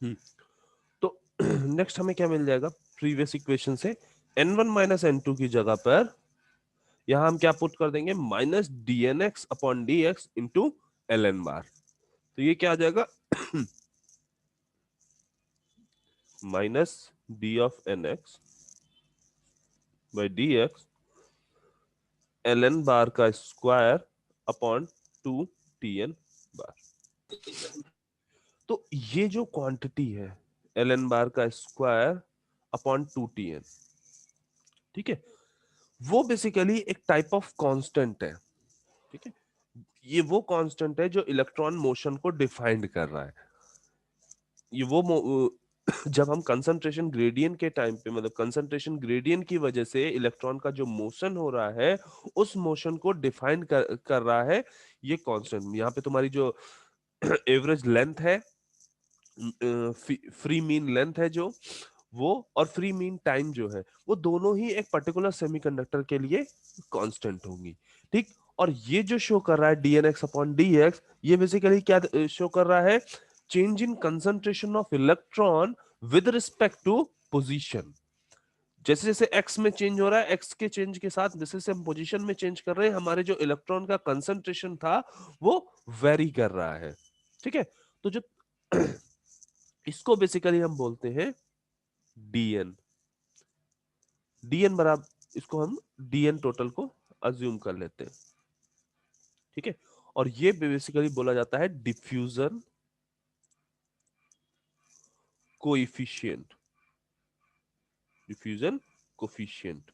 हम्म, तो नेक्स्ट हमें क्या मिल जाएगा प्रीवियस इक्वेशन से, n1 माइनस n2 की जगह पर यहां हम क्या पुट कर देंगे, minus dnx upon dx into ln बार। तो ये क्या आ जाएगा, minus d of nx by dx ln बार का स्क्वायर अपॉन 2 tn बार। तो ये जो क्वांटिटी है ln बार का स्क्वायर अपॉन 2 tn, ठीक है, वो बेसिकली एक टाइप ऑफ कांस्टेंट है। ठीक है, ये वो कांस्टेंट है जो इलेक्ट्रॉन मोशन को डिफाइंड कर रहा है। ये जब हम कंसंट्रेशन ग्रेडियंट के टाइम पे, मतलब कंसंट्रेशन ग्रेडियंट की वजह से इलेक्ट्रॉन का जो मोशन हो रहा है, उस मोशन को डिफाइन कर रहा है ये कांस्टेंट। यहाँ पे तुम्हारी जो एवरेज लेंथ है, फ्री मीन लेंथ है जो, वो और फ्री मीन टाइम जो है, वो दोनों ही एक पर्टिकुलर सेमीकंडक्टर के लिए कांस्टेंट होंगी। ठीक, और ये जो शो कर रहा है dnx अपॉन dx, ये बेसिकली क्या शो कर रहा है, change in concentration of electron with respect to position. जैसे जैसे x में चेंज हो रहा है, x के चेंज के साथ जैसे जैसे हम पोजीशन में चेंज कर रहे हैं, हमारे जो इलेक्ट्रॉन का कंसंट्रेशन था वो वेरी कर रहा है। ठीक है, तो जो इसको बेसिकली हम बोलते हैं dn। dn बराबर, इसको हम dn टोटल को अज्यूम कर लेते हैं। ठीक है, और ये बेसिकली बोला जाता है डिफ्यूजन कोएफिशिएंट। डिफ्यूजन कोएफिशिएंट,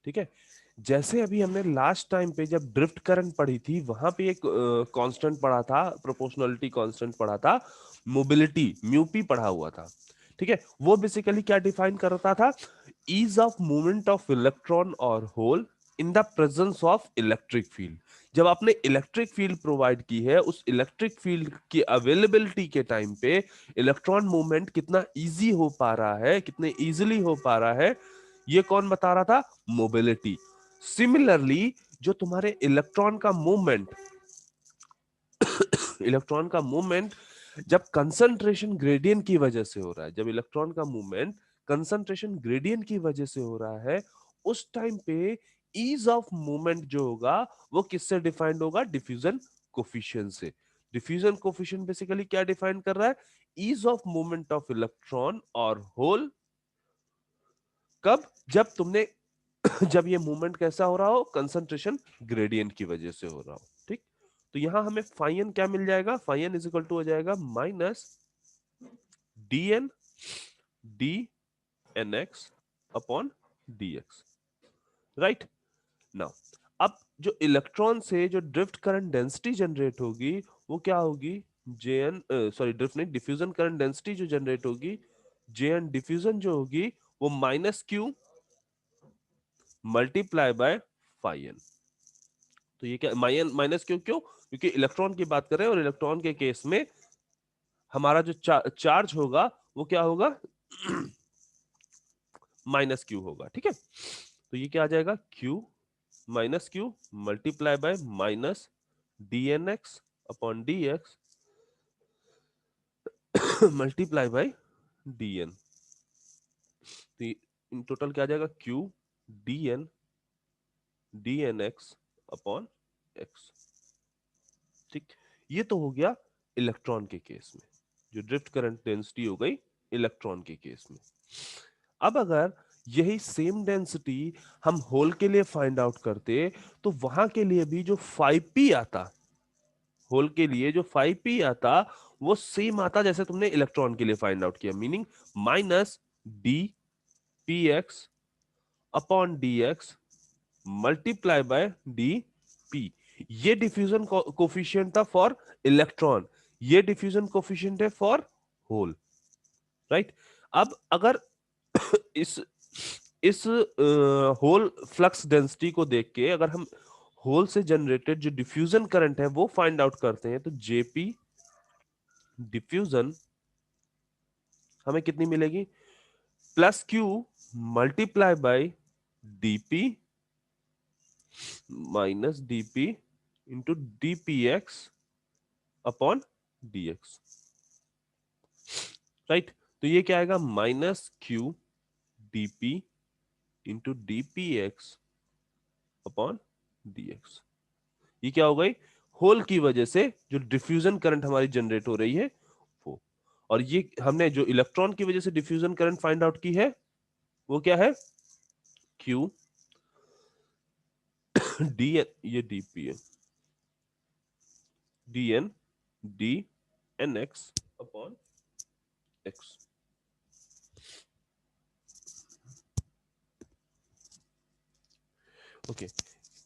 ठीक है। जैसे अभी हमने लास्ट टाइम पे जब ड्रिफ्ट करंट पढ़ी थी, वहां पे एक कांस्टेंट पढ़ा था, प्रोपोर्शनलिटी कांस्टेंट पढ़ा था, मोबिलिटी म्यू पी पढ़ा हुआ था। ठीक है, वो बेसिकली क्या डिफाइन करता था, ease of movement of electron or hole in the presence of electric field। जब आपने इलेक्ट्रिक फील्ड प्रोवाइड की है, उस इलेक्ट्रिक फील्ड की अवेलेबिलिटी के टाइम पे इलेक्ट्रॉन मूवमेंट कितना इजी हो पा रहा है, कितने इजीली हो पा रहा है, ये कौन बता रहा था, मोबिलिटी। सिमिलरली जो तुम्हारे इलेक्ट्रॉन का मूवमेंट जब कंसंट्रेशन ग्रेडियंट की वजह से हो रहा है, जब इलेक्ट्रॉन का मूवमेंट कंसंट्रेशन ग्रेडियंट की वजह से हो रहा है, उस टाइम पे ईज ऑफ मूवमेंट जो होगा वो किससे डिफाइंड होगा, डिफ्यूजन कोफिशिएंट से। डिफ्यूजन कोफिशिएंट बेसिकली क्या डिफाइन कर रहा है, ease of movement of electron और होल। कब, जब तुमने जब ये मूवमेंट कैसा हो रहा हो, कंसंट्रेशन ग्रेडियंट की वजह से हो रहा हो। ठीक, तो यहां हमें फाइन क्या मिल जाएगा, फाइन इज इक्वल टू हो जाएगा minus D N D N X upon D X. Right, now अब जो इलेक्ट्रॉन से जो ड्रिफ्ट करंट डेंसिटी जनरेट होगी, वो क्या होगी, जे एन, सॉरी ड्रिफ्ट नहीं, डिफ्यूजन करंट डेंसिटी जो जनरेट होगी, जे एन डिफ्यूजन जो होगी, वो minus Q multiply bye fine. तो ये क्या, माइनस क्यों, क्यों, क्योंकि इलेक्ट्रॉन की बात कर रहे हैं, और इलेक्ट्रॉन के केस में हमारा जो चार्ज होगा वो क्या होगा, माइनस क्यू होगा। ठीक है, तो ये क्या आ जाएगा, Q minus Q multiply by minus D N X upon D X multiply by D N. तो इन टोटल क्या आ जाएगा, Q D N X upon X. ठीक, ये तो हो गया इलेक्ट्रॉन के केस में, जो ड्रिफ्ट करंट डेंसिटी हो गई इलेक्ट्रॉन के केस में। अब अगर यही सेम डेंसिटी हम होल के लिए फाइंड आउट करते, तो वहां के लिए भी जो 5p आता, होल के लिए जो 5p आता, वो सेम आता जैसे तुमने इलेक्ट्रॉन के लिए फाइंड आउट किया, meaning minus D P x upon D X multiply by D P. ये डिफ्यूजन कोफिशिएंट था फॉर इलेक्ट्रॉन, ये डिफ्यूजन कोफिशिएंट है फॉर होल। राइट, अब अगर इस इस होल फ्लक्स डेंसिटी को देख के अगर हम होल से जनरेटेड जो डिफ्यूजन करंट है वो फाइंड आउट करते हैं, तो जेपी डिफ्यूजन हमें कितनी मिलेगी, plus Q multiply by DP minus DP into DPX upon DX. Right. तो ये क्या आएगा, minus Q DP into DP X upon DX. ये क्या हो गई, होल की वजह से जो डिफ्यूजन करंट हमारी जनरेट हो रही है वो, और ये हमने जो इलेक्ट्रॉन की वजह से डिफ्यूजन करंट फाइंड आउट की है वो क्या है, क्यू डी, ये डीपी है, D N D N X upon X. Okay,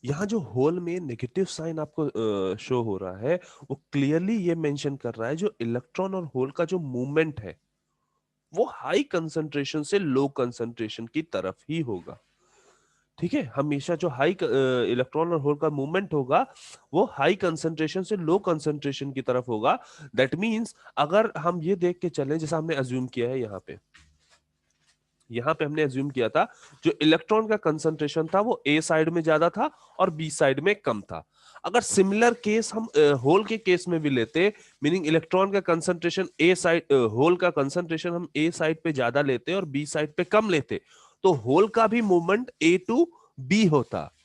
यहाँ जो होल में नेगेटिव साइन आपको शो हो रहा है वो क्लियरली ये मेंशन कर रहा है जो इलेक्ट्रॉन और होल का जो मूवमेंट है वो हाई कंसंट्रेशन से लो कंसंट्रेशन की तरफ ही होगा। ठीक है, हमेशा जो हाई इलेक्ट्रॉन और होल का मूवमेंट होगा वो हाई कंसंट्रेशन से लो कंसंट्रेशन की तरफ होगा। दैट मींस अगर हम ये देख के चलें, जैसा हमने अज्यूम किया है यहाँ पे हमने अज्यूम किया था जो इलेक्ट्रॉन का कंसंट्रेशन था वो ए साइड में ज्यादा था और बी साइड में कम था। अगर सिमिलर केस हम होल के केस में भी लेते, मीनिंग इलेक्ट्रॉन का कंसंट्रेशन ए साइड, होल का कंसंट्रेशन हम ए साइड पे ज्यादा लेते और बी साइड पे कम लेते, तो होल का भी मूवमेंट ए टू बी होता।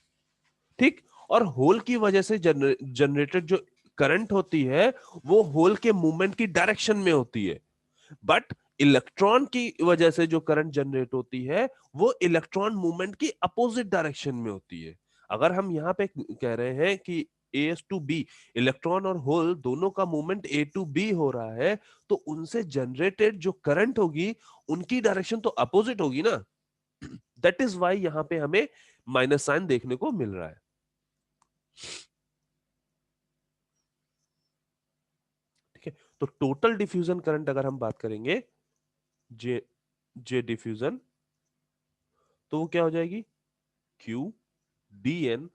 ठीक, और होल की वजह से जनरेटेड जो करंट होती है वो होल के मूवमेंट की डायरेक्शन में होती है, बट इलेक्ट्रॉन की वजह से जो करंट जनरेट होती है वो इलेक्ट्रॉन मूवमेंट की अपोजिट डायरेक्शन में होती है। अगर हम यहाँ पे कह रहे हैं कि A S to B, electron और होल दोनों का मूवमेंट ए टू बी हो रहा है, तो उनसे जनरेटेड जो करंट होगी उनकी डायरेक्शन तो अपोजिट होगी ना। दैट इज वाई यहाँ पे हमें माइनस साइन देखने को मिल रहा है। ठीक है, तो टोटल डिफ्यूजन करंट अगर हम बात करेंगे, जे जे डिफ्यूजन, तो वो क्या हो जाएगी, Q D N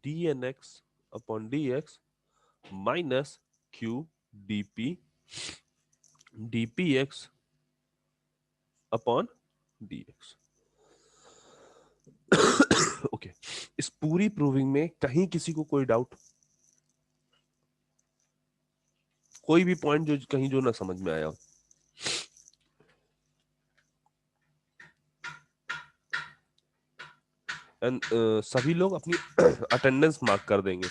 D N X upon D X minus Q DP DP X upon D X. Okay, इस पूरी प्रूविंग में कहीं किसी को कोई डाउट, कोई भी पॉइंट जो कहीं जो ना समझ में आया हो? एंड सभी लोग अपनी अटेंडेंस मार्क कर देंगे।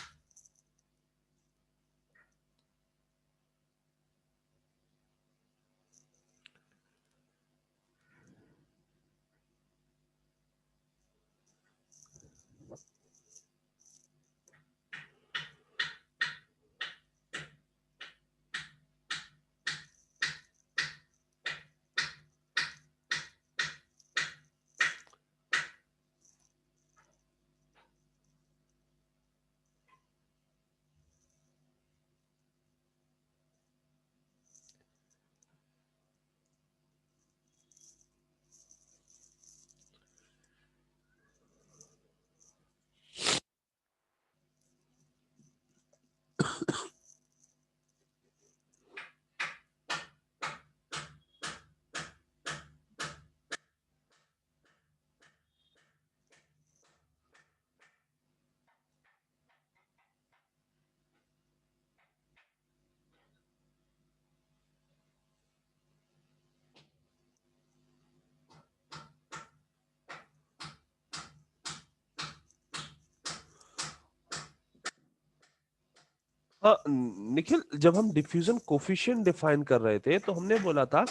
हाँ निखिल, जब हम डिफ्यूजन कोफिशिएंट डिफाइन कर रहे थे तो हमने बोला था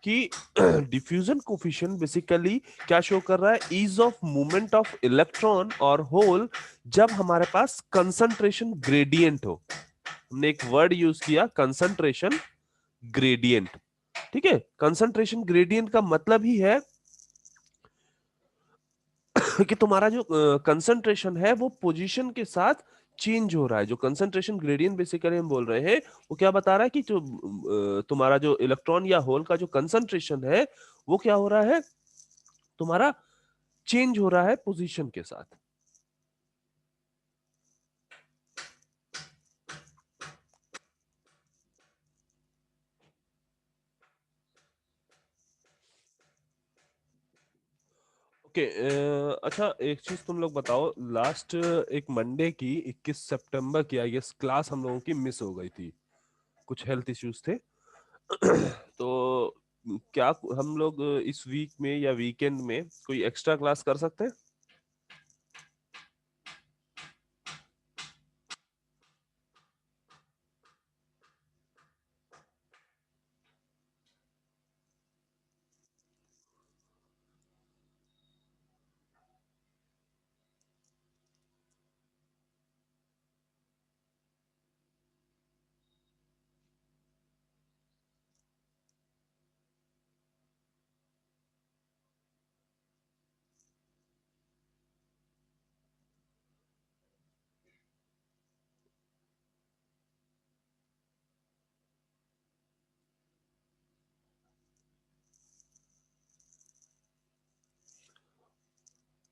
कि डिफ्यूजन कोफिशिएंट बेसिकली क्या शो कर रहा है, ease of movement of electron और होल जब हमारे पास कंसंट्रेशन ग्रेडियंट हो। हमने एक वर्ड यूज किया, कंसंट्रेशन ग्रेडियंट। ठीक है, कंसंट्रेशन ग्रेडियंट का मतलब ही है कि तुम्हारा जो कंसंट्रेशन है वो पोजीशन के साथ चेंज हो रहा है। जो कंसंट्रेशन ग्रेडियंट बेसिकली हम बोल रहे हैं वो क्या बता रहा है कि जो तुम्हारा जो इलेक्ट्रॉन या होल का जो कंसंट्रेशन है वो क्या हो रहा है, तुम्हारा चेंज हो रहा है पोजीशन के साथ। ओके, अच्छा एक चीज तुम लोग बताओ, लास्ट एक मंडे की 21 सितंबर की आई गेस क्लास हम लोगों की मिस हो गई थी, कुछ हेल्थ इश्यूज थे। तो क्या हम लोग इस वीक में या वीकेंड में कोई एक्स्ट्रा क्लास कर सकते हैं?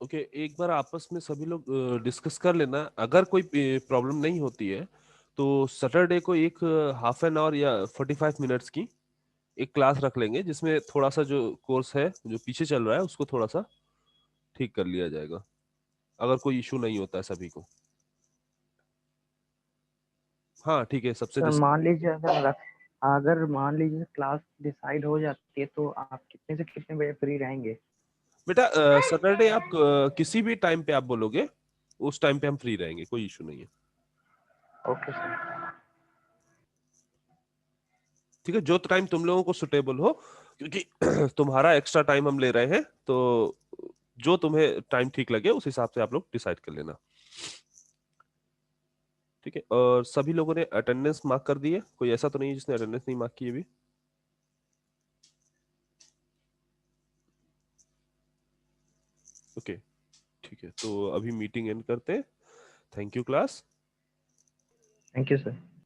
ओके, एक बार आपस में सभी लोग डिस्कस कर लेना। अगर कोई प्रॉब्लम नहीं होती है तो सैटरडे को एक हाफ एन आवर या 45 मिनट्स की एक क्लास रख लेंगे, जिसमें थोड़ा सा जो कोर्स है जो पीछे चल रहा है उसको थोड़ा सा ठीक कर लिया जाएगा, अगर कोई इशू नहीं होता है सभी को। हाँ ठीक है, सबसे सर मान लीजिए अगर मान लीजिए क्लास डिसाइड हो जाती है तो आप कितने से कितने बजे फ्री रहेंगे? बेटा सैटरडे आप किसी भी टाइम पे आप बोलोगे उस टाइम पे हम फ्री रहेंगे, कोई इशू नहीं है। Okay sir. ठीक है, जो टाइम तुम लोगों को सुटेबल हो, क्योंकि तुम्हारा एक्स्ट्रा टाइम हम ले रहे हैं, तो जो तुम्हें टाइम ठीक लगे उस हिसाब से आप लोग डिसाइड कर लेना। ठीक है, और सभी लोगों ने अटेंडेंस मार्क कर दी है? कोई ऐसा तो नहीं है जिसने अटेंडेंस नहीं मार्क की है अभी? ओके ठीक है, तो अभी मीटिंग एंड करते हैं। Thank you class. Thank you sir.